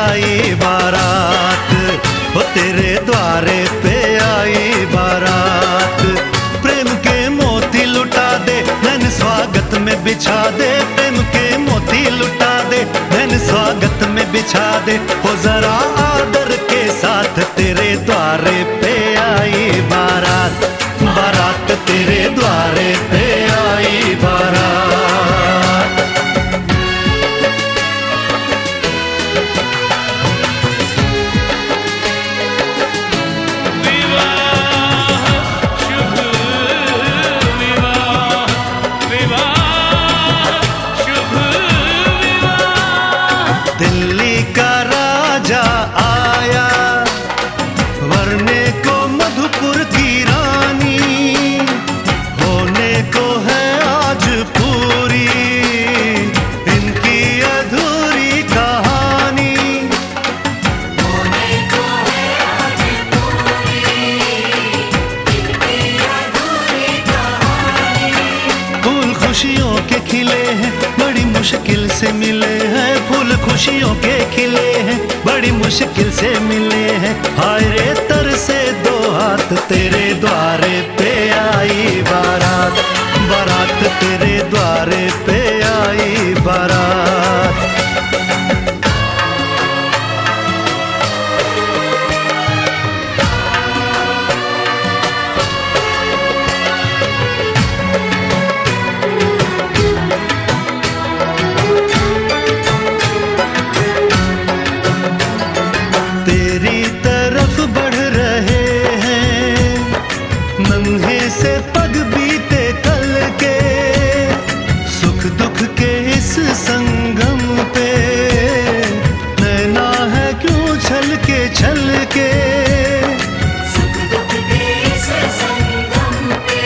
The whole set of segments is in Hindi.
आई बारात, वो तेरे द्वारे पे आई बारात। प्रेम के मोती लुटा दे, धन स्वागत में बिछा दे। प्रेम के मोती लुटा दे, धन स्वागत में बिछा दे। हो जरा आदर के साथ तेरे द्वारे पे आई बारात, बारात तेरे द्वारे पे आई बारात। दिल्ली का राजा आया, वरने को मधुपुर की रानी। होने को है आज पूरी इनकी अधूरी कहानी। होने को है आज पूरी इनकी अधूरी कहानी। फूल खुशियों के खिले हैं, बड़ी मुश्किल से मिले हैं। फूल खुशियों के खिले हैं, बड़ी मुश्किल से मिले हैं। हाय रे तर से दो हाथ, तेरे द्वारे पे आई बारात, बारात तेरे द्वारे पे आई बारात। तेरी तरफ बढ़ रहे हैं नन्हे से पग बीते कल के। सुख दुख के इस संगम पे नैना है क्यों छल के। सुख दुख के इस संगम पे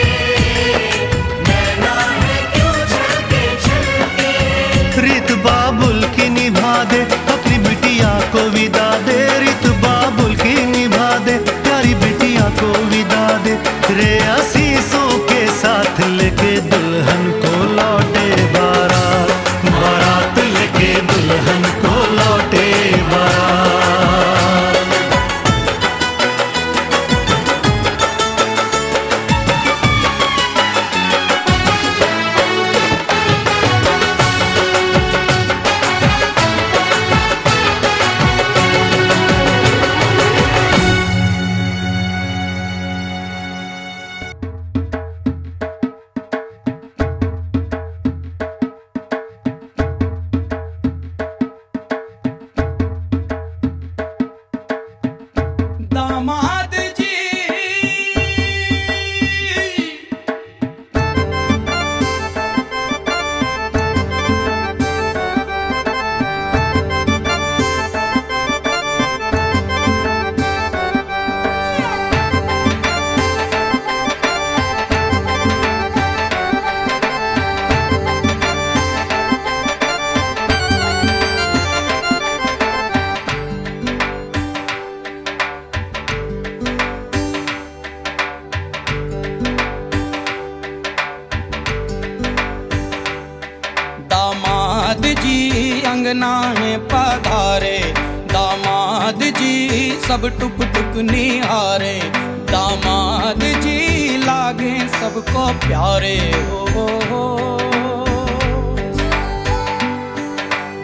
नैना है क्यों छलके। रीत बाबुल की निभा दे, अपनी बिटिया को विदा दे। रीत बाबुल की निभा दे, प्यारी बिटिया को विदा दे। रे आशीषों के साथ लेके दुल्हन को लौटे बारात, बारात लेके दुल्हन को लौटे बारात। दामाद जी दामाद जी अंगना में पधारे। दामाद जी सब टुक टुक निहारे। दामाद जी लागे सबको प्यारे। हो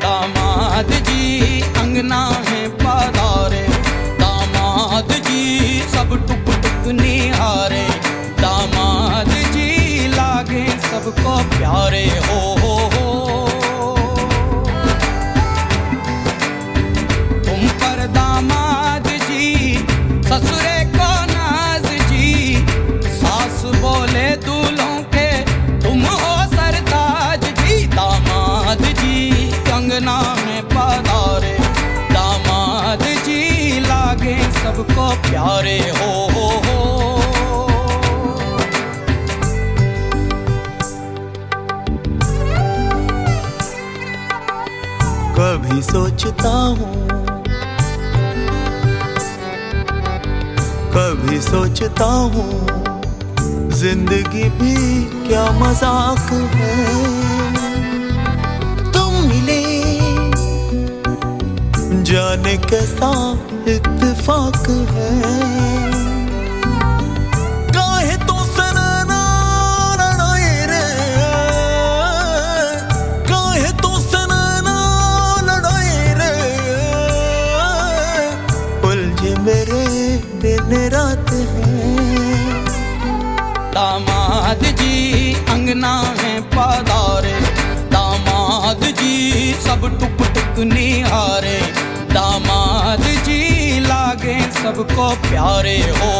दामाद जी अंगना में पधारे। दामाद जी सब टुक टुक निहारे। दामाद जी लागे सबको प्यारे। हो तुम पर दामाद जी ससुरे को नाज जी। सास बोले दूल्हों के तुम हो सरताज जी। दामाद जी कंगना में पधारे। दामाद जी लागे सबको प्यारे। हो कभी सोचता हूँ, कभी सोचता हूँ, जिंदगी भी क्या मजाक है। तुम मिले जाने कैसा इत्तेफाक है। काहे तो सनना लड़ाए रे, काहे तो सनना लड़ाए रे, उलझे मेरे दिन रात है। दामाद जी अंगना है पधारे, दामाद जी सब टुक टुक निहारे, दामाद जी लागे सबको प्यारे हो।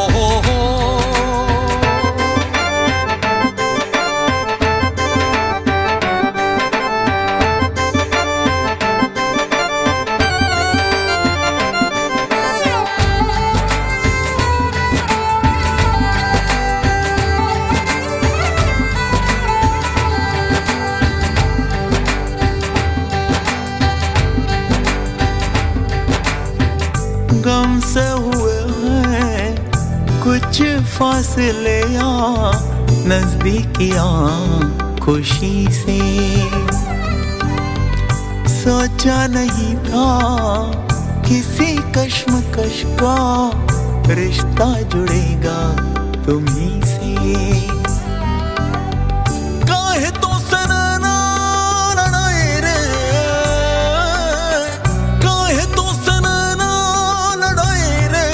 गम से हुए हैं कुछ फासले या नजदीकियां खुशी से, सोचा नहीं था किसी कश्मकश का रिश्ता जुड़ेगा तुम्ही से। काहे तो सनना लड़ाए रे, काहे तो सनना लड़ाए रे,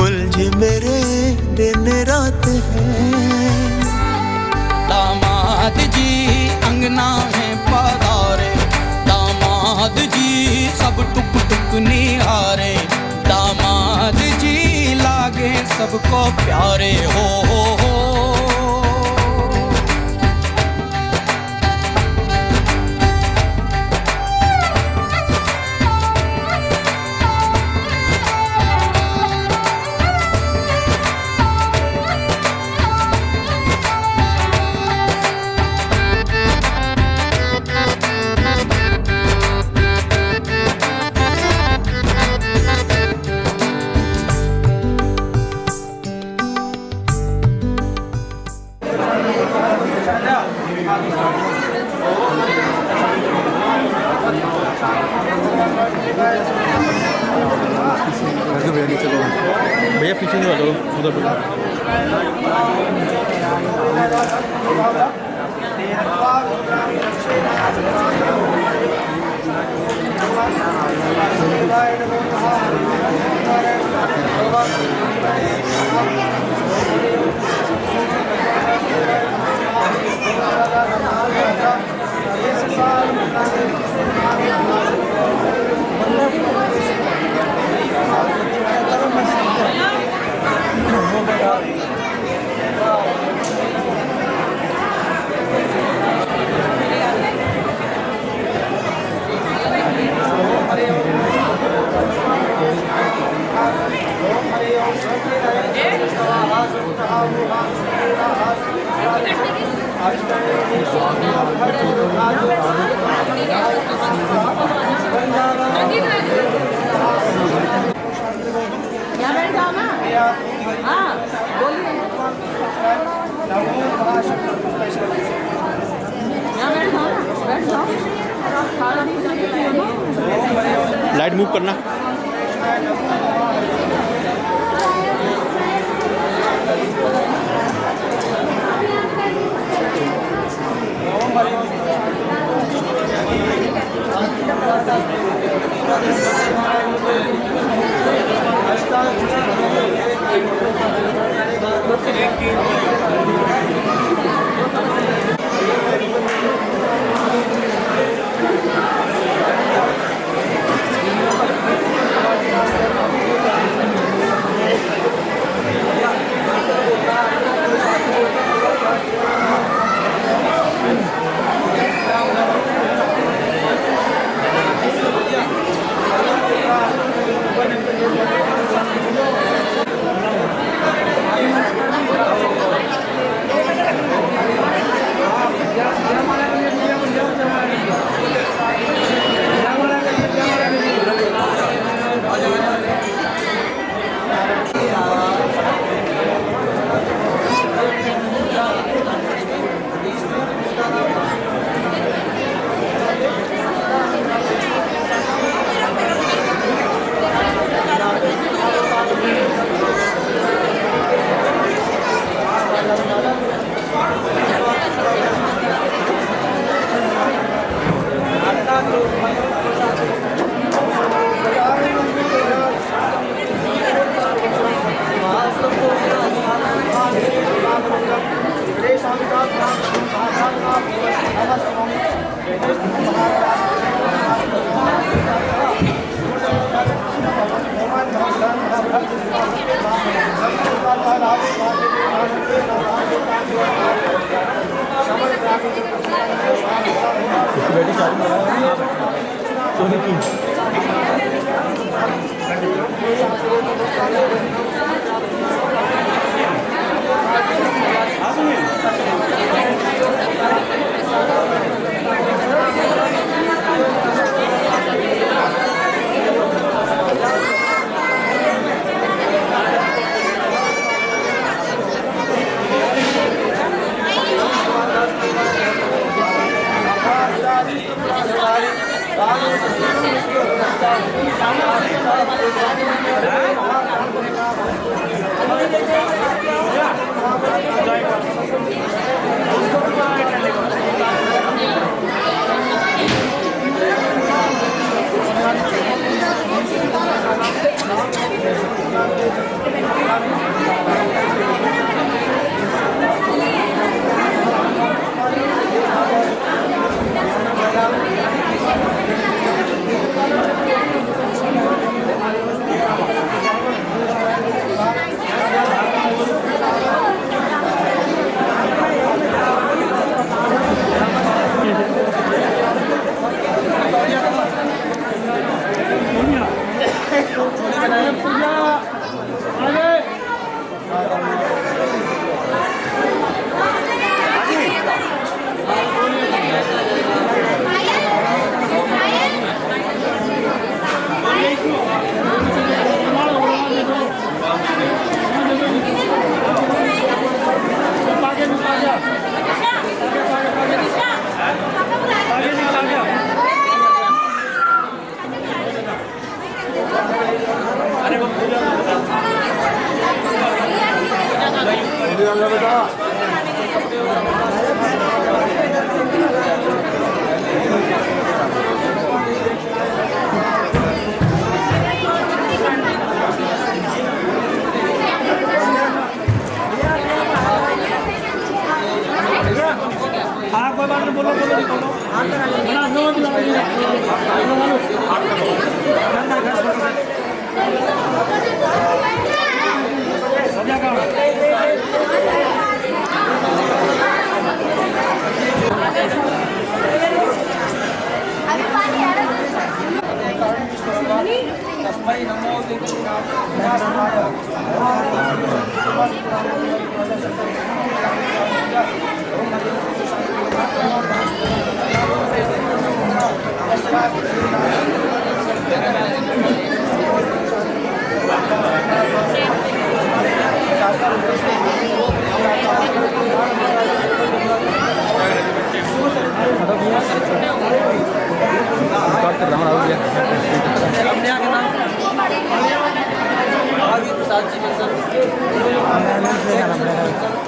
उलझे मेरे दिन रात है। दामाद जी अंगना है पधारे, दामाद जी सब टुक टुक निहारे, दामाद जी लागे सबको प्यारे हो। भैया पीछे नहीं वालों उधर लाइट मूव करना।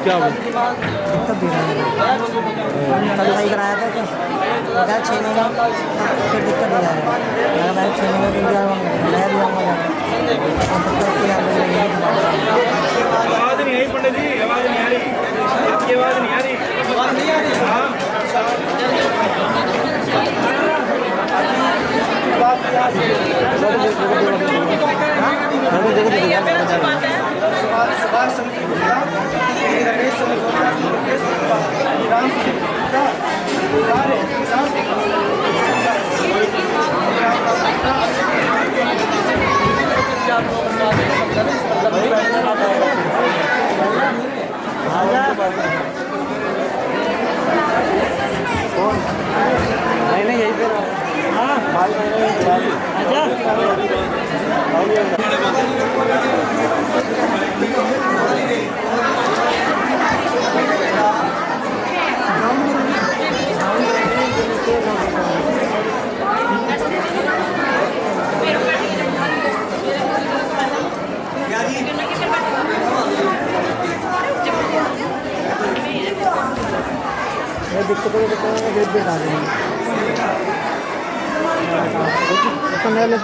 क्या हुआ? दिक्कत दे रहा है कल सही कराया था तो बता 6 महीना फिर दिक्कत दे रहा है मैं 6 महीने के लिए मैं भी आऊँगा आवाज़ नहीं आई पंडित जी, आवाज़ नहीं आ रही, आपकी आवाज़ नहीं आ रही, आवाज़ नहीं आ रही। नहीं यही पे हाँ दिक्कत वेट वेट आ रही है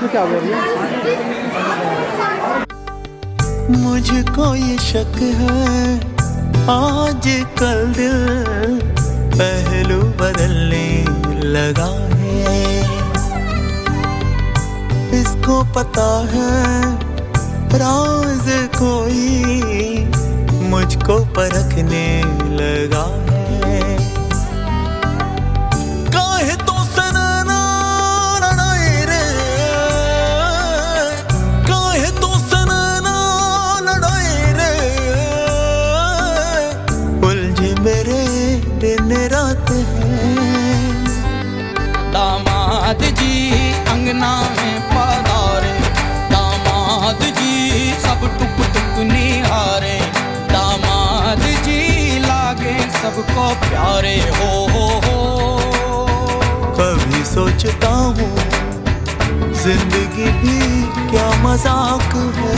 क्या हो रही है। मुझको ये शक है आज कल दिल पहलू बदलने लगा है, इसको पता है राज कोई मुझको परखने लगा है। काहे तो सनना लड़ाई रे पधारे दामाद जी सब टुक टुक निहारे दामाद जी लागे सबको प्यारे हो कभी सोचता हूँ जिंदगी भी क्या मजाक है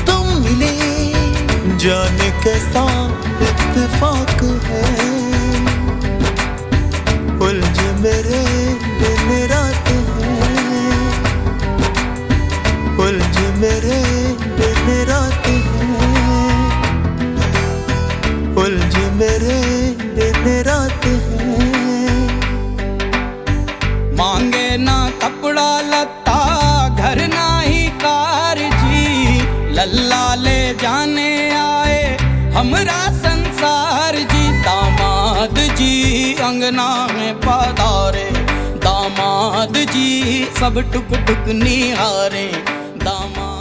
तुम मिले जाने कैसा इत्तेफाक है उलझे मेरे दिन रात है उलझे मेरे दिन रात है उलझे मेरे दिन रात है मांगे ना कपड़ा लत्ता घर ना ही कार जी लल्ला ले जाने आए हमरा संसार जी दामाद जी अंगना में पधारे दामाद जी सब टुक टुक निहारे दामाद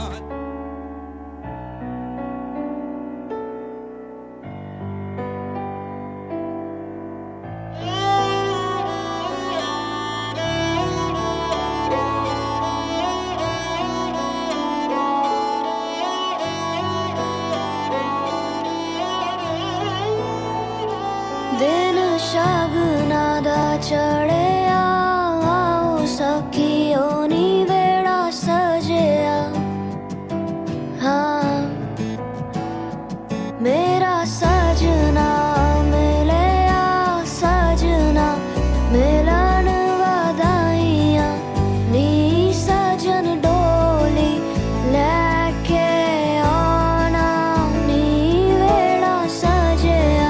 दिन शगना दा चढ़िया आओ सखियों नी वेड़ा सजिया हाँ मेरा सजना मिलया सजना मिलन वधाइयां नी सजन डोली लेके आना नी वेड़ा सजिया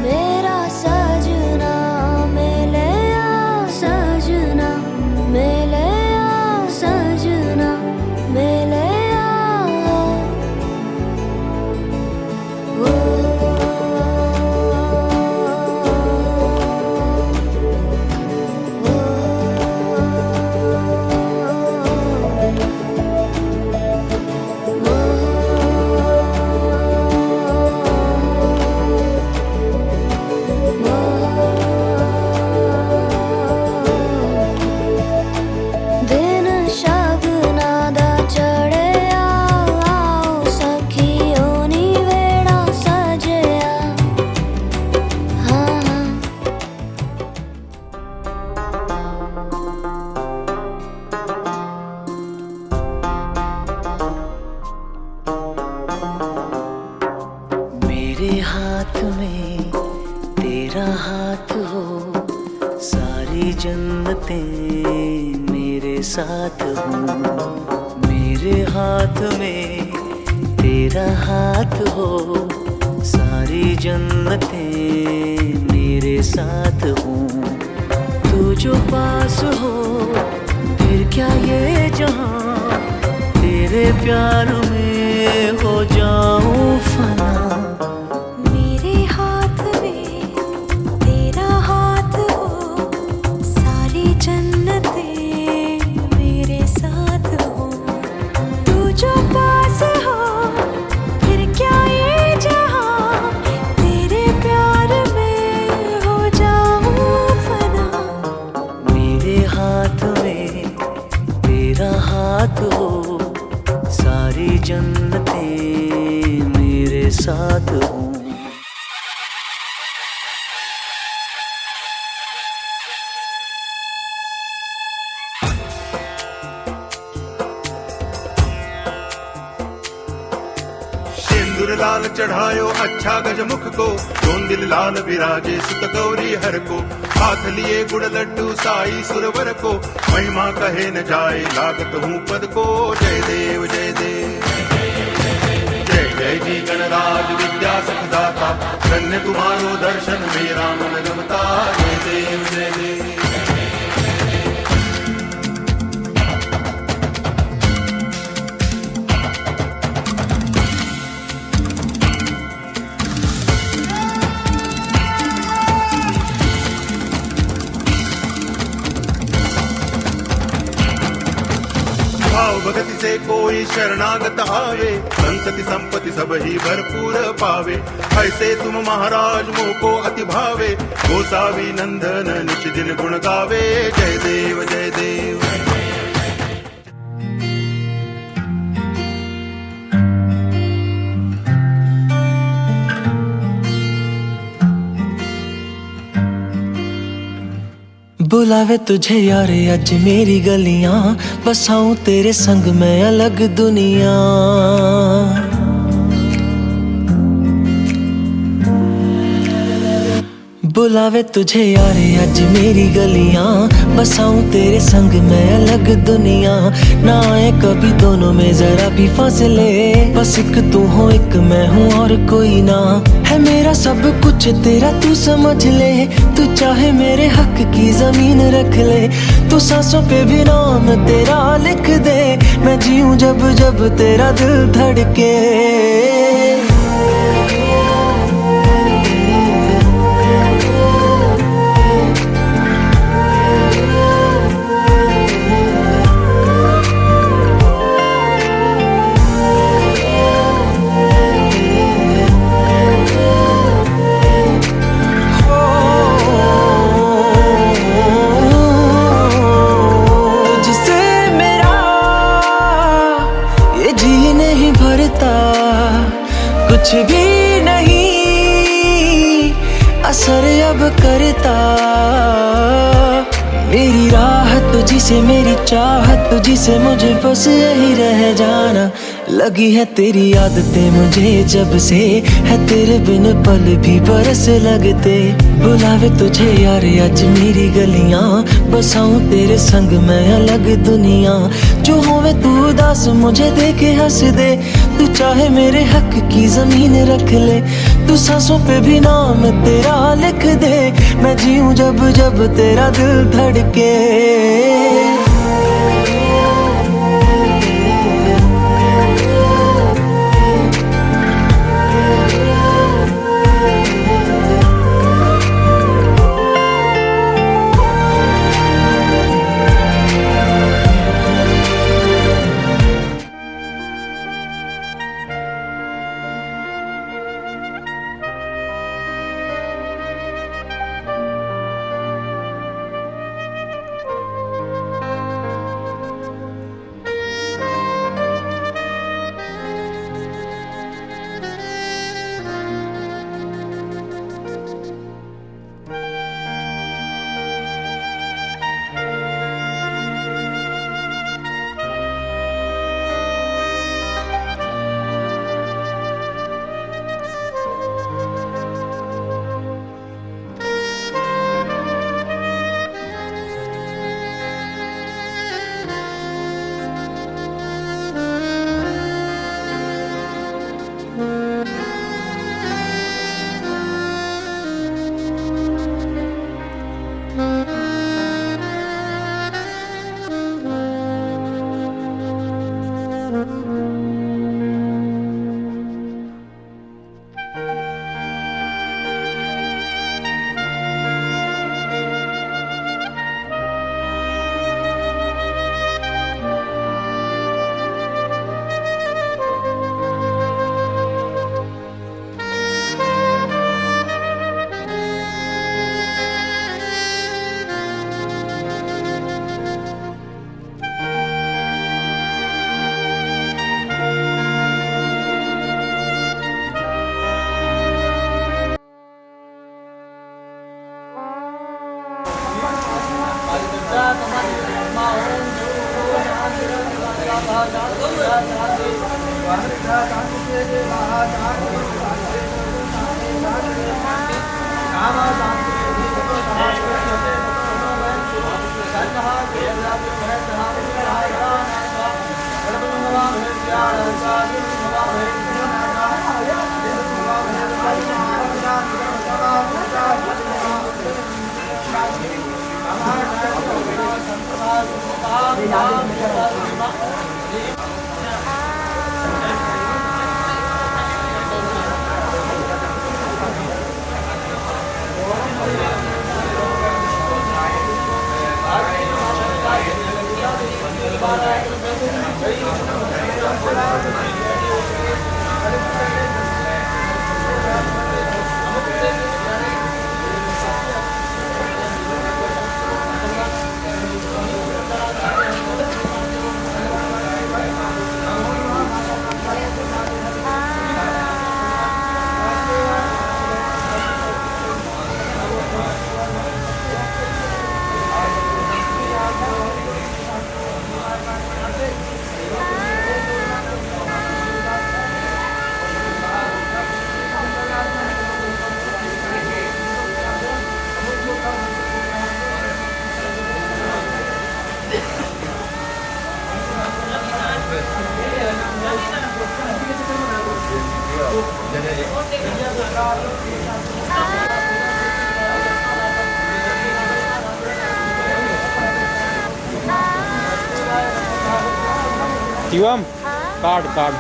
मेरा सजना मिलया सजना मिलया सजना मिलया दिन शगना दा चढ़िया आओ सखियों नी वेड़ा सजिया हाँ मेरे हाथ में तेरा हाथ हो सारी जन्नतें मेरे साथ हो मेरे हाथ में तेरा हाथ हो सारी जन्नतें मेरे साथ हो तू जो पास हो फिर क्या ये जहां तेरे प्यार में हो जाऊं फना मेरे हाथ में तेरा हाथ हो सारी जन्नतें मेरे साथ हो तू जो पास हो फिर क्या ये जहां तेरे प्यार में हो जाऊं फना मेरे हाथ में तेरा हाथ हो सारी जन्नतें मेरे साथ हो सिंदूर लाल चढ़ायो अच्छा गजमुख को दिल लाल विराजे सुत गौरी हर को हाथ लिए गुड़ लड्डू साई सुरवर को महिमा कहे न जाए लागत हूँ पद को जय देव जय देव जय जय जी गणराज विद्या सुखदाता धन्य तुम्हारो दर्शन मेरा मन रमता जय देव जय देव शुभ गति से कोई शरणागत आवे, संतति संपत्ति सब ही भरपूर पावे। ऐसे तुम महाराज मोह को अति भावे, गोसावी नंदन निच दिन गुण गावे। जय देव जय देव। बुलावे तुझे यार अज मेरी गलियां, बसाऊं तेरे संग मैं अलग दुनिया। बुलावे तुझे यार अज मेरी गलियां, बसाऊं तेरे संग मैं अलग दुनिया। ना आए कभी दोनों में जरा भी फासले, बस एक तू हो एक मैं हूँ और कोई ना। है मेरा सब कुछ तेरा तू समझ ले, तू चाहे मेरे हक की जमीन रख ले। तू सांसों पे भी नाम तेरा लिख दे, मैं जीऊं जब जब तेरा दिल धड़के। कुछ भी नहीं असर अब करता, मेरी राह तुझी से मेरी चाहत तुझी से, मुझे बस यही रह जाना। लगी है तेरी आदतें मुझे जब से, है तेरे बिन पल भी बरस लगते। बुलावे तुझे यार आज मेरी गलियां, बसाऊं तेरे संग मैं अलग दुनिया। जो होवे तू उदास मुझे देखे हंस दे, तू चाहे मेरे हक की जमीन रख ले। तू सांसों पे भी नाम तेरा लिख दे, मैं जीऊं जब जब तेरा दिल धड़के। शिवम कार्ड कार्ड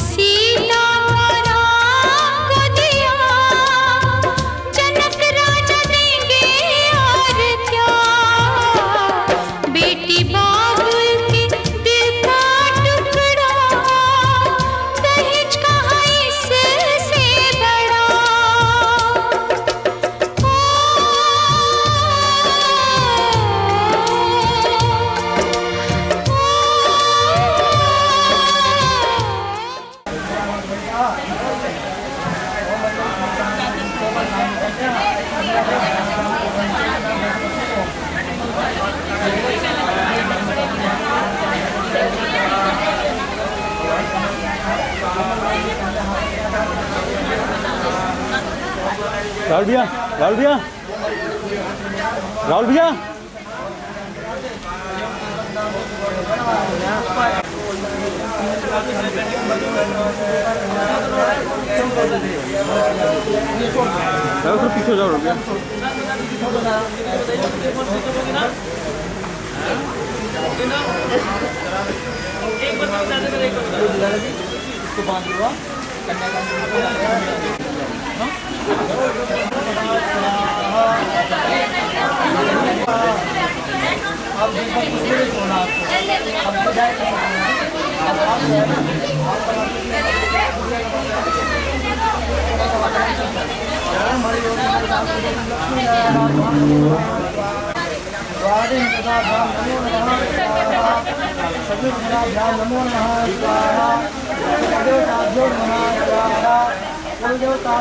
सीता का राम को दिया, जनक राजा देंगे और क्या। बेटी बाबुल के दिल का टुकड़ा, दहेज कहाँ इससे बड़ा। राहुल भैया, राहुल भैया, राहुल भैया। राहुल पीछे जाओ भैया। इसको बांध हुआ देवता